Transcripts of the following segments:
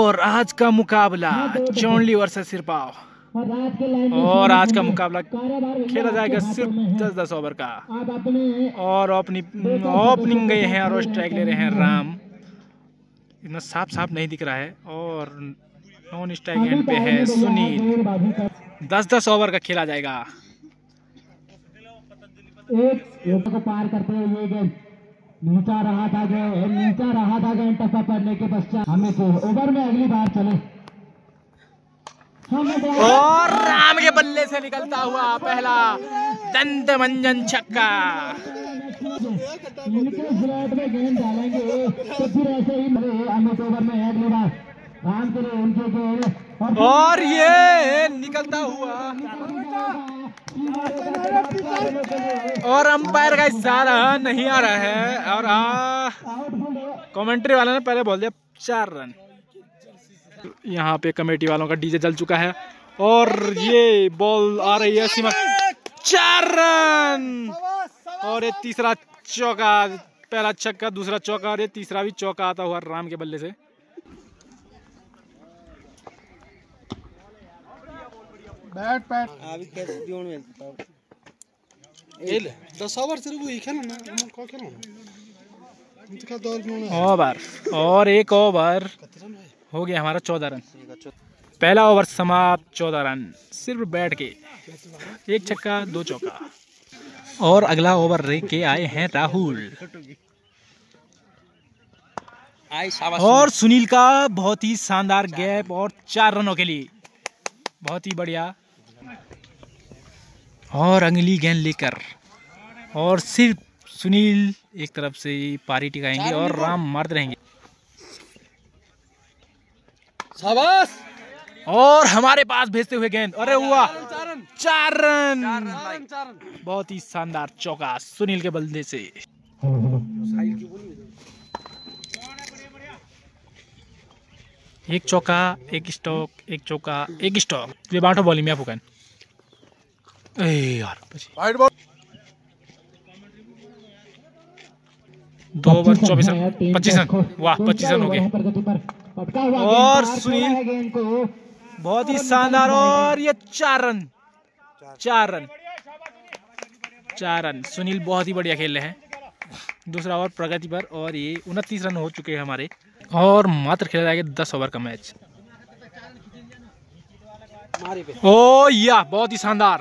और आज का मुकाबला चौंडली वर्सेस सिरपाव। और आज का मुकाबला खेला जाएगा सिर्फ 10-10 ओवर का। और ओपनिंग गए हैं और स्ट्राइक ले रहे हैं राम। इतना साफ साफ नहीं दिख रहा है। और नॉन स्ट्राइक एंड पे है सुनील। 10-10 ओवर का खेला जाएगा। एक को पार करते हुए गेंद नीचा रहा था गेंद टप्पा पड़ने के पश्चात हमें तो ओवर में अगली बार चले। और राम के बल्ले से निकलता हुआ पहला दंत मंजन छक्का। इनके स्लॉट में गेंद डालेंगे तो फिर ऐसे ही अमित ओवर में अगली बार राम के लिए उनके गेंद और ये निकलता हुआ और अंपायर का इशारा नहीं आ रहा है। और कमेंट्री वाले ने पहले बोल दिया 4 रन। यहाँ पे कमेटी वालों का डीजे जल चुका है और ये बॉल आ रही है सीमा। 4 रन और ये तीसरा चौका। पहला छक्का, दूसरा चौका और ये तीसरा भी चौका आता हुआ राम के बल्ले से। बैट पैट अभी कैसे दियों में 10 ओवर सिर्फ वही खेलना ना हम को खेलना इनका दौर में ओवर और एक ओवर हो गया हमारा 14 रन। पहला ओवर समाप्त। 14 रन सिर्फ बैट के, 1 छक्का 2 चौका। और अगला ओवर ले के आए हैं राहुल। और सुनील का बहुत ही शानदार गैप और 4 रनों के लिए बहुत ही बढ़िया। और अगली गेंद लेकर और सिर्फ सुनील एक तरफ से पारी टिकाएंगे और राम मारते रहेंगे। शाबाश। और हमारे पास भेजते हुए गेंद, अरे हुआ 4 रन। बहुत ही शानदार चौका सुनील के बल्ले से। एक चौका, एक स्टॉक, एक चौका, एक स्टॉक। ये बांटो बॉलिंग में फुकन। यार 2 ओवर 24 रन, 25 रन। वाह 25 रन हो गए। और सुनील बहुत ही शानदार। और ये 4 रन। 4 रन सुनील बहुत ही बढ़िया खेल रहे हैं। दूसरा ओवर प्रगति पर और ये 29 रन हो चुके हैं हमारे। और मात्र खेला जाएगा 10 ओवर का मैच। ओ या बहुत ही शानदार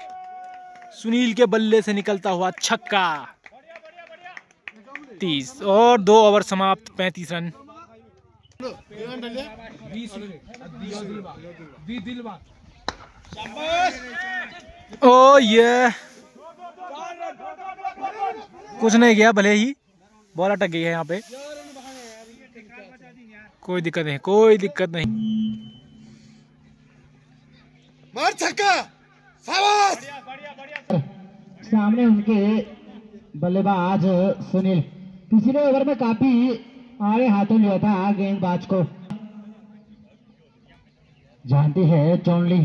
सुनील के बल्ले से निकलता हुआ छक्का। 30 और 2 ओवर समाप्त। 35 रन। ओ ये कुछ नहीं किया, भले ही बॉल अटक गई है यहाँ पे। कोई दिक्कत नहीं, कोई दिक्कत नहीं। मार छक्का। शाबाश। सामने उनके बल्लेबाज सुनील पिछले ओवर में काफी आड़े हाथों लिया था गेंदबाज को। जानती है चौंडली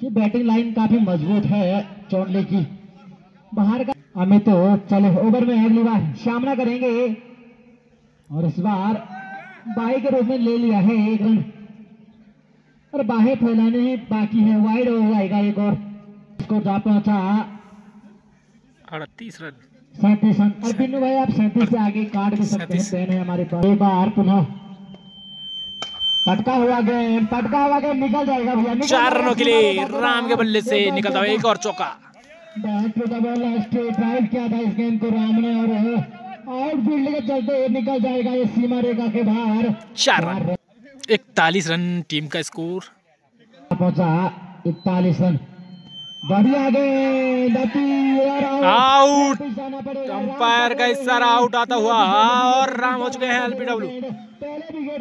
की बैटिंग लाइन काफी मजबूत है चौंडली की। बाहर का अमित तो चले ओवर में अगली बार सामना करेंगे और इस बार बाई के रूप में ले लिया है 1 रन। और बाहें फैलाने बाकी है, वाइड हो जाएगा एक और। इसको जा पहुंचा 38 रन। 37 रन। और बिन्नू भाई आप 37 से आगे काट भी सकते हैं, पेन है हमारे पास। एक बार पुनः पटका हुआ गेंद निकल जाएगा भैया। 4 रनों के लिए राम के बल्ले से निकलता हुआ एक और चौका। बैट पे बॉल स्ट्रेट ड्राइव किया था इस गेंद को राम ने और आउटफील्ड के चलते निकल जाएगा ये सीमा रेखा के बाहर। 4 रन। 41 रन टीम का स्कोर पहुंचा। 41 रन। बढ़िया गेंद आउट। अंपायर का इशारा आउट आता हुआ। और राम हो चुके हैं एलबीडब्ल्यू।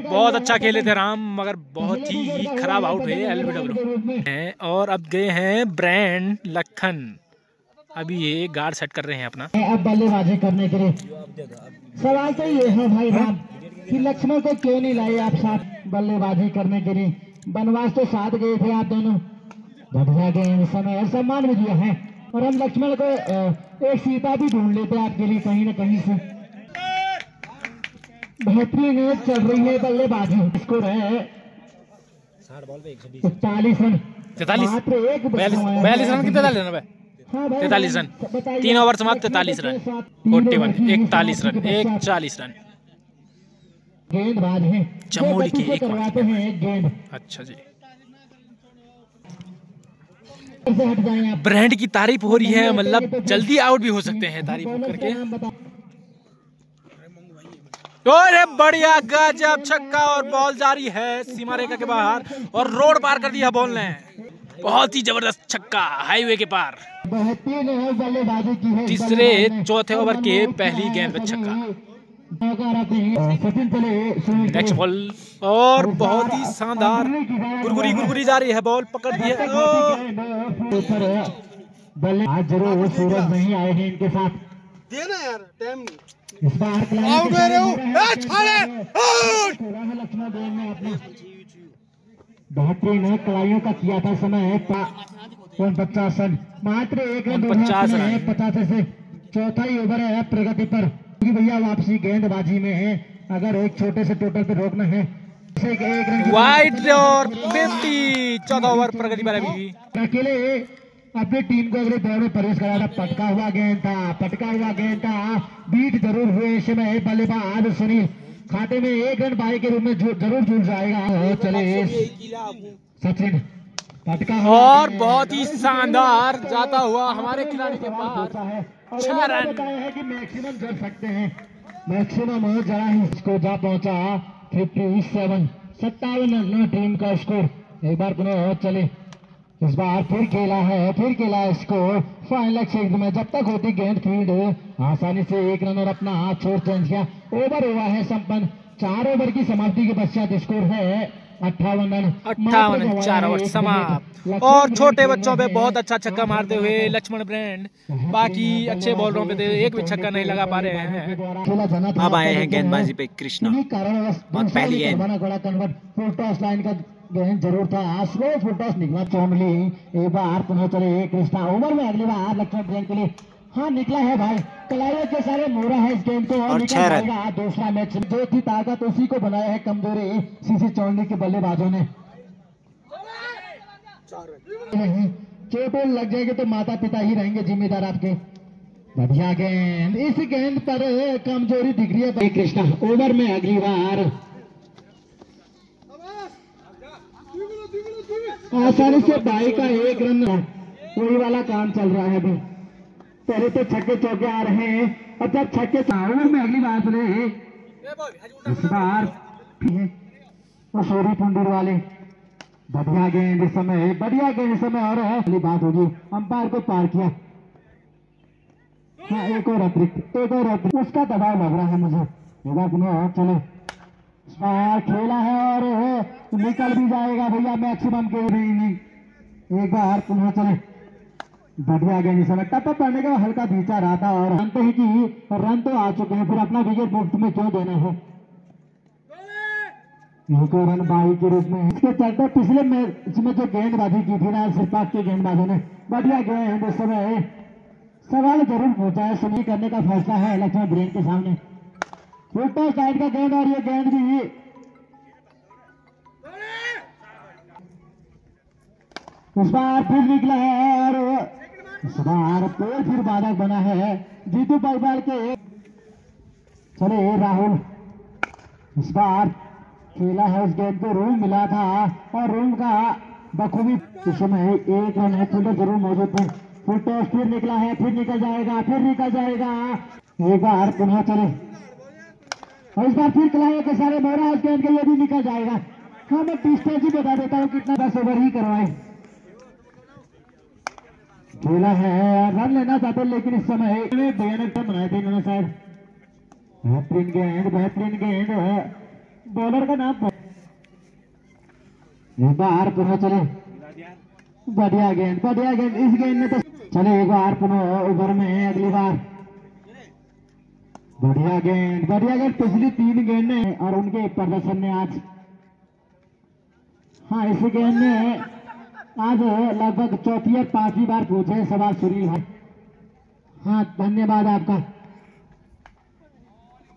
बहुत अच्छा खेले थे राम, मगर बहुत ही खराब आउट हुए एलबीडब्ल्यू। और अब गए हैं ब्रांड लखन। अभी ये गार्ड सेट कर रहे हैं अपना। अब बल्लेबाजी करने के लिए सवाल तो ये है भाई राम कि लक्ष्मण को क्यों नहीं लाए आप साथ बल्लेबाजी करने के लिए। बनवास तो साथ गए थे आप दोनों। बढ़िया गेंद, समय और सम्मान भी दिया है। और हम लक्ष्मण को एक सीता भी ढूंढ लेते आपके लिए कहीं न कहीं से। बेहतरीन चल रही है बल्लेबाजी। स्कोर है 41 रन 43 मात्र एक 42 रन कितने डाले ना भाई? 43 रन 3 ओवर समाप्त 43 रन 41 41 रन 40 रन गेंदबाज है चमोली के एक करवाते हैं एक गेंद अच्छा जी। से हट जाएं आप। ब्रांड की तारीफ हो रही है, मतलब जल्दी आउट भी हो सकते हैं तारीफ करके। अरे बढ़िया गजब छक्का और बॉल जारी है सीमा रेखा के बाहर और रोड पार कर दिया बॉल ने। बहुत ही जबरदस्त छक्का हाईवे के पार। बेहतरीन है बल्लेबाजी की है। तीसरे चौथे ओवर के पहली गेंद पे छक्का। नेक्स्ट बॉल और बहुत ही शानदार गुरगुरी जा रही है बॉल, पकड़ दी है। आज जरूर सूरज नहीं आए हैं इनके साथ। देना यार टाइम नहीं। इस बार आउट हो रहे हो लक्ष्मण देव ने अपना बेहतरीन कलाइयों का किया था समय 50 रन मात्र एक रन 50 से चौथा ही ओवर है प्रगति पर भैया वापसी गेंदबाजी में है। अगर एक छोटे से टोटल पे रोकना है एक रन वाइड और 50 14 ओवर प्रगति पर अभी अकेले अपनी टीम को अगले दौर में प्रवेश कराया था। पटका हुआ गेंद था बीट जरूर हुए इस समय बल्लेबाज सुनील खाते में एक रन पाए के रूप में जरूर जुड़ जाएगा। चले सचिन पटका और बहुत ही शानदार जाता हुआ हमारे खिलाड़ी के पास 6 रन है कि मैक्सिमम जड़ सकते हैं। मैक्सिमम जरा ही इसको जा पहुंचा 57 रन टीम का स्कोर। एक बार पुनः चले इस बार फिर खेला इसको फाइनल क्षेत्र में जब तक होती गेंद फील्ड आसानी से एक रन और अपना हाथ छोड़ चेंज किया। ओवर हुआ है संपन्न 4 ओवर की समाप्ति के पश्चात स्कोर है 58 रन 4 ओवर समाप्त। और छोटे बच्चों पे बहुत अच्छा छक्का मारते हुए लक्ष्मण ब्रांड बाकी अच्छे बॉलरों पे एक भी छक्का नहीं लगा पा रहे हैं। अब आए हैं गेंदबाजी पे कृष्णा और पहली गेंद लाइन का गेंद जरूर था स्लो फुटटॉस निकला चौमली। एक बार पुनः चले कृष्णा ओवर में अगली बार लक्ष्मण ब्रांड के लिए हाँ निकला है भाई कलाइयों के सारे मोरा है इस गेंद को और निकल जाएगा। दूसरा मैच जो थी ताकत उसी को बनाया है कमजोरी सीसी चौंडी के बल्लेबाजों ने। चोट लग जाएगी तो माता पिता ही रहेंगे जिम्मेदार आपके। बढ़िया गेंद इस गेंद पर कमजोरी दिख रही है कृष्णा ओवर में अगली बार आसानी से बाई का एक रन वही वाला काम चल रहा है अभी। पहले तो छक्के चौके आ रहे हैं और जब छक्के ओवर में अगली बात रहे इस बार सूरी पुंडूर वाले बढ़िया गेंद इस समय और अगली बात होगी अंपायर को पार किया। हाँ एक और अतिरिक्त उसका दबाव लग रहा है मुझे। चलो खेला है और निकल भी जाएगा भैया मैक्सिमम के इनिंग। एक बार पुनः चले बढ़िया गेंद समय टप्पा पड़ने का हल्का भीचा रहा था और अंत ही की रन तो आ चुके हैं फिर अपना विकेट मुफ्त में क्यों देना है। एक रन बाई के रूप में इसके चलते पिछले मैच में जो गेंदबाजी की थी ना सिरपाक के गेंदबाजों ने बढ़िया गेंद इस समय सवाल जरूर पूछा है सुनी करने का फैसला है लक्ष्मण ब्रेन के सामने। फुटो साइड का गेंद और ये गेंद भी इस बार फिर निकला है और इस बार फिर बाधक बना है जीतू पाईपाल के। चले राहुल इस बार खेला है उस गेंद को रूम मिला था और रूम का बखूबी इस समय एक रन है फील्डर जरूर मौजूद थे। फुटो फिर निकला है फिर निकल जाएगा एक बार पुनः चले और इस बार फिर खिलाड़ियों के सारे मोहरा इस गेंद के लिए भी निकल जाएगा। हाँ मैं डिस्टेंस ही बता देता हूँ कितना 10 ओवर ही करवाए। खेला है रन लेना चाहते लेकिन इस समय बनाए थे इन्होंने शायद। बेहतरीन गेंद बॉलर का नाम एक बार पुनः चले बढ़िया गेंद इस गेंद में तो चले एक बार पुनः ओवर में अगली बार बढ़िया गेंद पिछली 3 गेंदें और उनके प्रदर्शन ने आज हाँ इस गेंद में आज लगभग चौथी और 5वीं बार पूछे सवाल सुनील भाई। हाँ धन्यवाद आपका।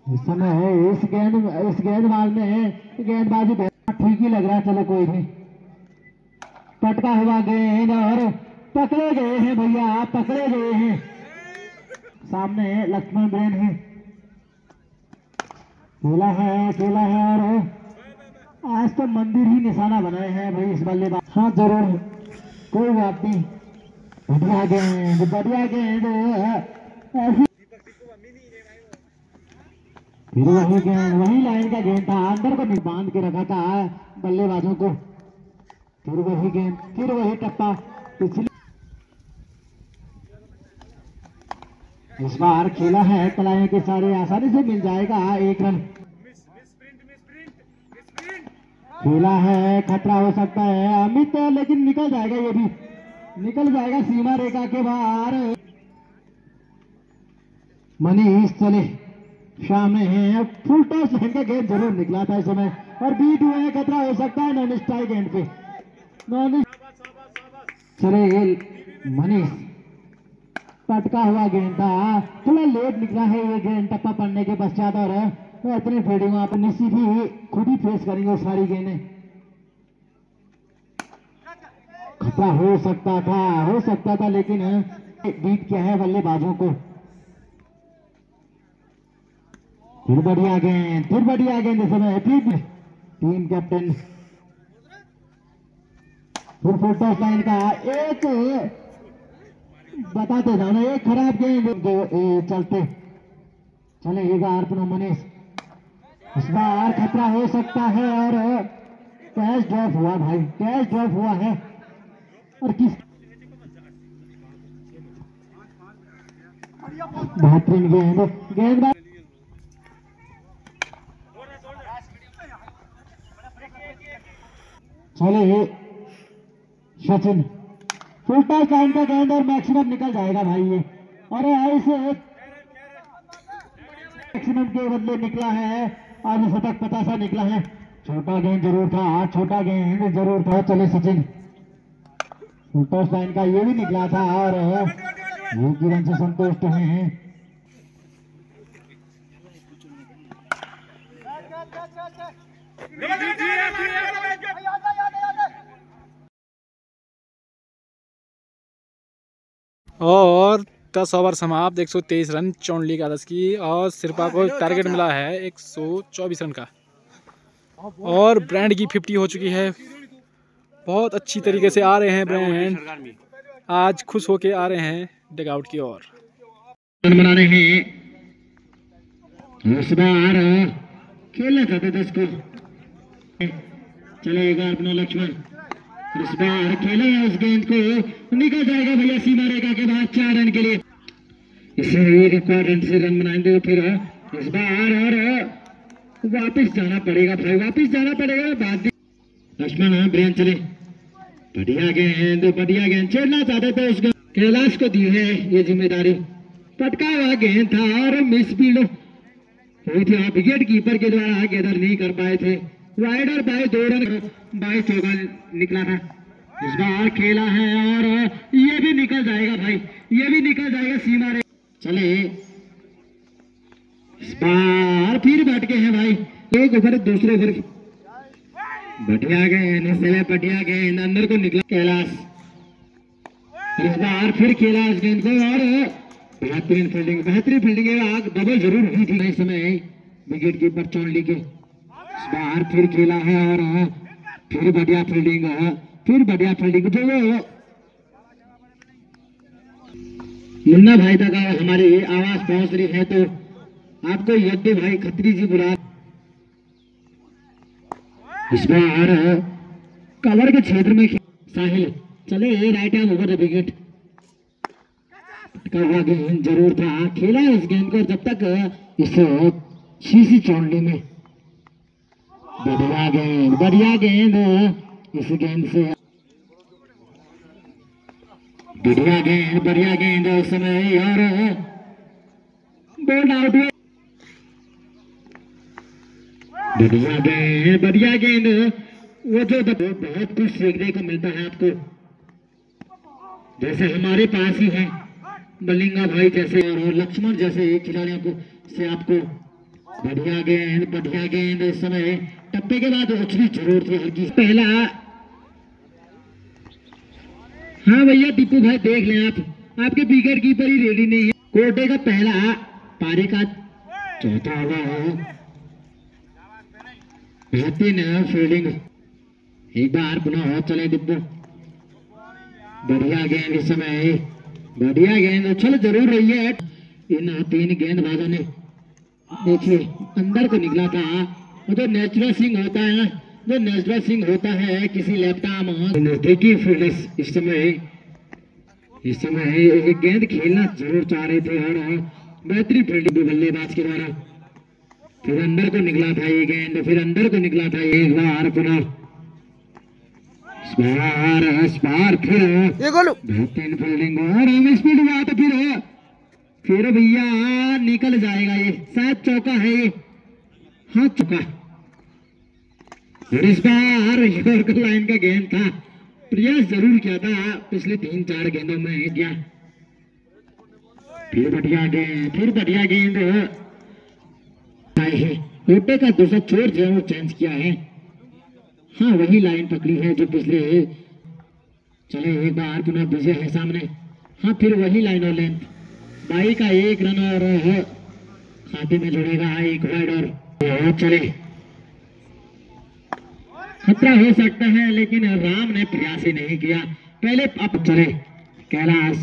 इस समय इस गेंदबाज में गेंदबाजी ठीक ही लग रहा है। चलो कोई नहीं पटका हुआ गेंद और पकड़े गए हैं भैया, पकड़े गए हैं। सामने लक्ष्मण ब्रेन है, खेला है और आज तो मंदिर ही निशाना बनाए हैं भाई इस बल्लेबाज। हाँ जरूर, कोई बात नहीं। बढ़िया गेंद ऐसी, फिर वही गेंद, वही लाइन का गेंद था, अंदर को बांध के रखा था बल्लेबाजों को। फिर वही गेंद, फिर वही टप्पा। पिछली इस बार खेला है कलाएं के सारे, आसानी से मिल जाएगा 1 रन। खेला है, खतरा हो सकता है अमित, लेकिन निकल जाएगा, ये भी निकल जाएगा सीमा रेखा के बाहर। मनीष चले सामने है, फुल टॉस लाइन का गेंद जरूर निकला था इस समय और बीट हुआ है, खतरा हो सकता है नॉन स्ट्राइक गेंद पे। चले मनीष, पटका हुआ गेंद था, थोड़ा लेट निकला है ये गेंद टप्पा पड़ने के पश्चात और इतनी फील्डिंग आप निश्चित ही खुद ही फेस करेंगे सारी गेंदें। खतरा हो सकता था लेकिन बीट किया है बल्लेबाजों को। फिर बढ़िया गेंद इस समय फिर टीम कैप्टन, फिर फुल टॉस लाइन का एक बताते जाना, एक खराब गेंद चलते चलेगा अर्पण मनीष। इस बार खतरा हो सकता है और कैच ड्रॉप हुआ भाई, कैच ड्रॉप हुआ है और किस बेहतरीन गेंदबाज। चले सचिन, फुल टॉस लाइन का गेंद और मैक्सिमम निकल जाएगा भाई ये, और ऐसे मैक्सिमम के बदले निकला है, आज शतक पतासा निकला है। छोटा गेंद जरूर था। चले सचिन, फुल टॉस लाइन का ये भी निकला था और एक ही रन से संतुष्ट हैं। और 10 ओवर समाप्त, 123 रन चौंडली का 10 की, और सिरपा को टारगेट मिला है 124 रन का, और ब्रांड की 50 हो चुकी है। बहुत अच्छी तरीके से आ रहे हैं ब्रांड, आज खुश होके आ रहे हैं डगआउट की ओर। रन बनाने हैं, इस बार खेलना चाहते 10 को, चलेगा अपना लक्ष्मण। इस बार खेले उस गेंद को, निकल जाएगा भैया सीमा रेखा के बाद 4 रन के लिए। इसे एक और रन से रन बनाएंगे फिर इस बार, और वापस जाना पड़ेगा भाई, बाद लक्ष्मण ब्रेन चले। बढ़िया गेंद छेड़ना चाहते थे उसको, कैलाश को दी है ये जिम्मेदारी। पटका हुआ गेंद था और मिस फील्ड हुई थी, विकेट कीपर के द्वारा गैदर नहीं कर पाए थे। वाइड और बाय 2 रन, बाय चौका निकला था। इस बार खेला है और ये भी निकल जाएगा भाई, ये भी निकल जाएगा सीमा रे। चले इस बार फिर भटके हैं भाई, एक ओवर दूसरे ओवर। बढ़िया गेंद अंदर को निकला कैलाश। इस बार फिर खेला इस गेंद को और बेहतरीन फील्डिंग आग डबल जरूर हुई थी इस समय विकेट कीपर चौंडली के। इस बार फिर खेला है और फिर बढ़िया फील्डिंग जो मुन्ना भाई तक हमारी आवाज पहुंच रही है तो आपको यद्य भाई खत्री जी बुला। इस बार कवर के क्षेत्र में साहिल चले right hand over the wicket. गेंद जरूर था, खेला इस गेंद को जब तक इस सीसी चौंडली में। बढ़िया गेंद इस गेंद से बढ़िया गेंद उस समय और बोल्ड आउट हुए। बढ़िया गेंद वो जो बहुत कुछ सीखने को मिलता है आपको, जैसे हमारे पास ही है मलिंगा भाई जैसे और लक्ष्मण जैसे खिलाड़ियों को से आपको बढ़िया गेंद इस समय टप्पे के बाद उछली जरूर थी हल्की। पहला हाँ भैया टीपू भाई देख लें आप, आपके विकेट कीपर ही रेडी नहीं है। कोटे का पहला, पारी का चौथा ओवर, बेहतरीन फील्डिंग। एक बार पुनः चले डिब्बू, बढ़िया गेंद इस समय, बढ़िया गेंद उछल जरूर रही है। इन 3 गेंदबाजों ने देखिए अंदर को निकला था। वो जो नेचुरल स्विंग होता है ना, जो नेचुरल स्विंग होता है किसी लेफ्ट आर्म नजदीकी फील्डर्स इस समय एक गेंद खेलना जरूर चाह रहे थे और बेहतरीन फील्डिंग बल्लेबाज के द्वारा। फिर अंदर को निकला था ये गेंद, फिर अंदर को निकला था एक बार पुनः स्पार फिर बेहतरीन फील्डिंग और स्पीड हुआ तो फिर भैया निकल जाएगा ये, शायद चौका है ये। हाँ चौका। और इस बार यॉर्कर लाइन का गेंद था, प्रयास जरूर किया था पिछले 3-4 गेंदों में क्या। फिर बढ़िया गेंद कोटे का दूसरा छोर जरूर चेंज किया है। हाँ वही लाइन पकड़ी है जो पिछले, चले एक बार पुनः विजय है सामने। हाँ फिर वही लाइन और लेंथ, 22 का 1 रन और खाते में जुड़ेगा 1 वाइड। और चले खतरा हो सकता है लेकिन राम ने प्रयास ही नहीं किया पहले। अब चले कैलाश,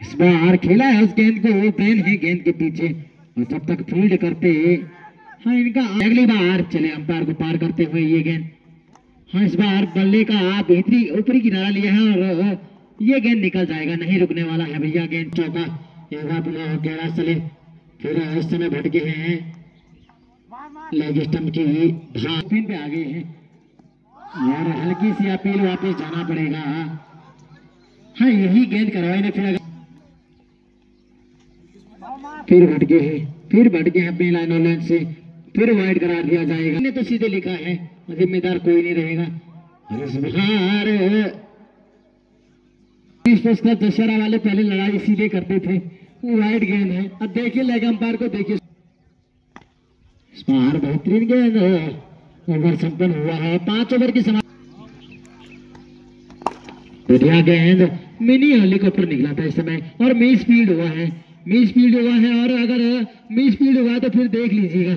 इस बार खेला है उस गेंद को, ब्रेन है गेंद के पीछे और जब तक फील्ड करते। हाँ इनका अगली बार चले अंपायर को पार करते हुए ये गेंद। हाँ इस बार बल्ले का बेहतरी ऊपरी किनारा लिया है और ये गेंद निकल जाएगा, नहीं रुकने वाला है भैया गेंद। चौका एक बार पुनः कैलाश चले, फिर इस समय भटके हैं लेग स्टंप की स्पिन पे आ गए हैं और हल्की सी अपील वापस जाना पड़ेगा। हाँ यही गेंद करवाई ने फिर भटके हैं अपनी लाइन और लाइन से, फिर वाइड करार दिया जाएगा। ने तो सीधे लिखा है जिम्मेदार कोई नहीं रहेगा। दशहरा वाले पहले लड़ाई सीधे करते थे, वाइड गेंद है। अब देखिए लेग अंपायर को देखिए, इस बार बेहतरीन गेंद ओवर संपन्न हुआ है। 5 ओवर की समाप्ति। बढ़िया गेंद मिनी हेलीकॉप्टर निकला था इस समय और मिस फील्ड हुआ है और अगर मिस फील्ड हुआ तो फिर देख लीजिएगा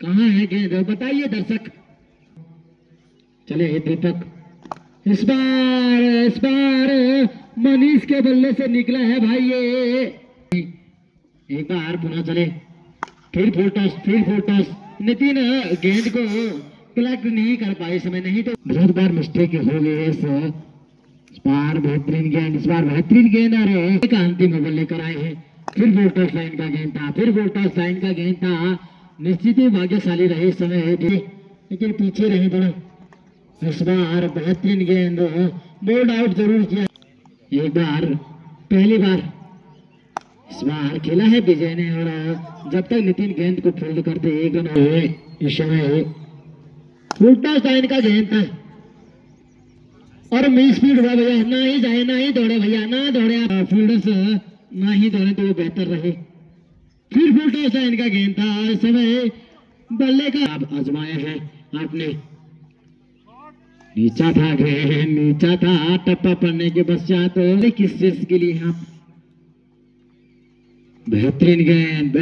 कहाँ है गेंद, बताइए दर्शक। चले दीपक, इस बार मनीष के बल्ले से निकला है भाई ये। एक बार पुनः चले, फिर फुल टॉस। नितिन गेंद को कलेक्ट नहीं कर पाए समय, नहीं तो बहुत बार मिस्टेक हो गई इस बार। बेहतरीन गेंद और एक अंतिम ओवर लेकर आए हैं। फिर फुल टॉस लाइन का गेंद था, निश्चित ही भाग्यशाली रहे इस समय लेकिन पीछे रहे थोड़ा। इस बार बेहतरीन गेंद, बोल्ड आउट जरूर किया एक बार, पहली बार इस बार खेला है विजय ने। और जब तक नितिन गेंद को फील्ड करते 1 रन हुए। इस समय फुल टॉस लाइन का गेंद था और मिस फील्ड हुआ भैया, ना ही दौड़े भैया, ना दौड़े फील्डर्स, ना ही दौड़े तो वो बेहतर रहे। फिर फुल टॉस लाइन का गेंद था, इस समय बल्ले का आजमाया है आपने। नीचा था टप्पा पड़ने के पश्चात किस चीज के लिए आप। बेहतरीन गेंद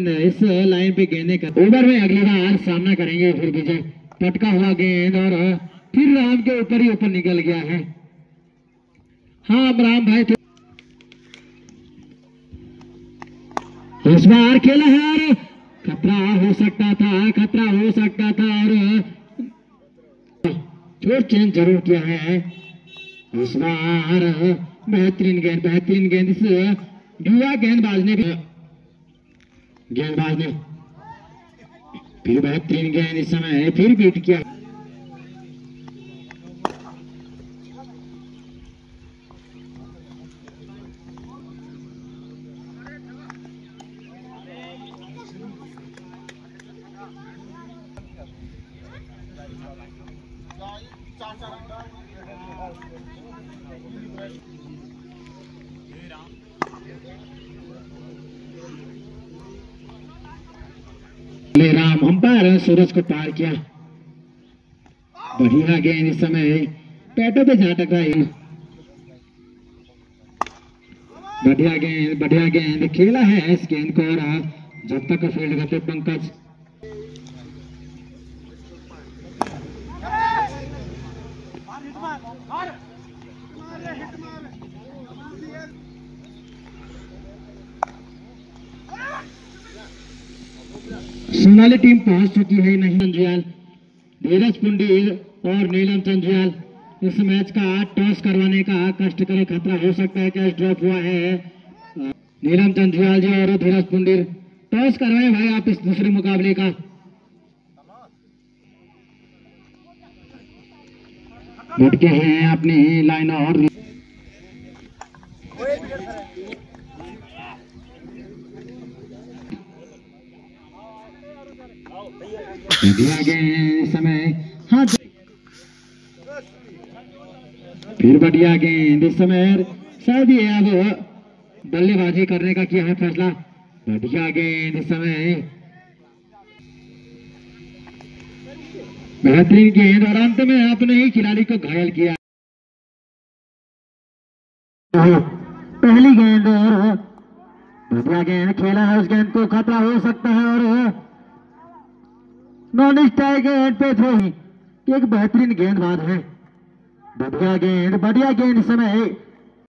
इस लाइन पे गेंदे का ओवर में अगली बार सामना करेंगे फिर विजय। पटका हुआ गेंद और फिर राम के ऊपर निकल गया है। हाँ राम भाई इस बार खेला है और खतरा हो सकता था और छोड़ चेंज जरूर किया है। इस बार बेहतरीन गेंद इस युवा गेंदबाज ने फिर बेहतरीन गेंद इस समय फिर बीट किया। राम अंपायर सूरज को पार किया। बढ़िया गेंद इस समय पैटों पे जा टकराई। बढ़िया गेंद खेला है इस गेंद को, और जब तक फील्ड करते पंकज। सोनाली टीम पहुंच चुकी है। नहीं चंद्रियाल, धीरज पुंडीर और नीलम चंद्रियाल इस मैच का टॉस करवाने का कष्ट करे, खतरा हो सकता है। कैच ड्रॉप हुआ है। नीलम चंद्रियाल जी और धीरज पुंडीर टॉस करवाए भाई आप इस दूसरे मुकाबले का। लटके हैं अपनी लाइन और समय। हाँ फिर बढ़िया गेंद इस समय, शायद ये अब बल्लेबाजी करने का किया है फैसला। बढ़िया गेंद इस समय, बेहतरीन गेंद, और अंत में आपने ही खिलाड़ी को घायल किया। पहली गेंद और बढ़िया गेंद खेला है, उस गेंद को खतरा हो सकता है, और नॉन स्ट्राइक गेंद पे थ्रो। एक बेहतरीन गेंदबाज है। बढ़िया गेंद इस समय